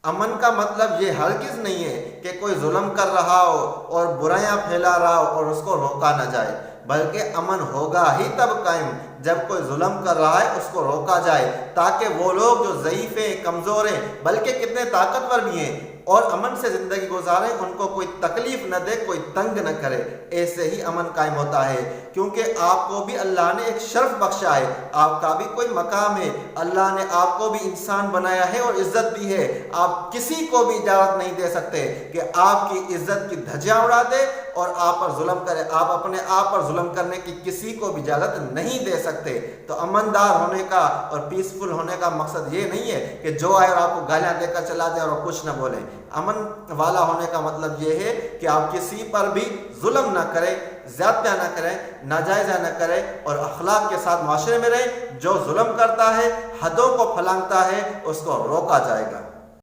अमन का मतलब ये हरगिज़ नहीं है कि कोई जुल्म कर रहा हो और बुराइयां फैला रहा हो और उसको रोका ना जाए, बल्कि अमन होगा ही तब कायम जब कोई जुल्म कर रहा है उसको रोका जाए, ताकि वो लोग जो ज़ईफ़ हैं, कमज़ोर हैं, बल्कि कितने ताकतवर भी हैं और अमन से ज़िंदगी गुजारें, उनको कोई तकलीफ़ न दे, कोई तंग न करे। ऐसे ही अमन कायम होता है, क्योंकि आपको भी अल्लाह ने एक शर्फ बख्शा है, आपका भी कोई मकाम है, अल्लाह ने आपको भी इंसान बनाया है और इज़्ज़त दी है। आप किसी को भी इजाज़त नहीं दे सकते कि आपकी इज़्ज़त की धज्जियाँ उड़ा दे और आप पर जुल्म करे। आप अपने आप पर जुल्म करने की किसी को भी इजाज़त नहीं दे सकते। तो अमनदार होने का और पीसफुल होने का मकसद ये नहीं है कि जो आए और आपको गालियाँ देकर चला जाए और कुछ न बोले। अमन वाला होने का मतलब ये है कि आप किसी पर भी जुल्म ना करें, ज़्यादतियाँ ना करें, नाजायज़ा ना करें और अखलाक के साथ माशरे में रहें। जो जुल्म करता है, हदों को फलांगता है, उसको रोका जाएगा।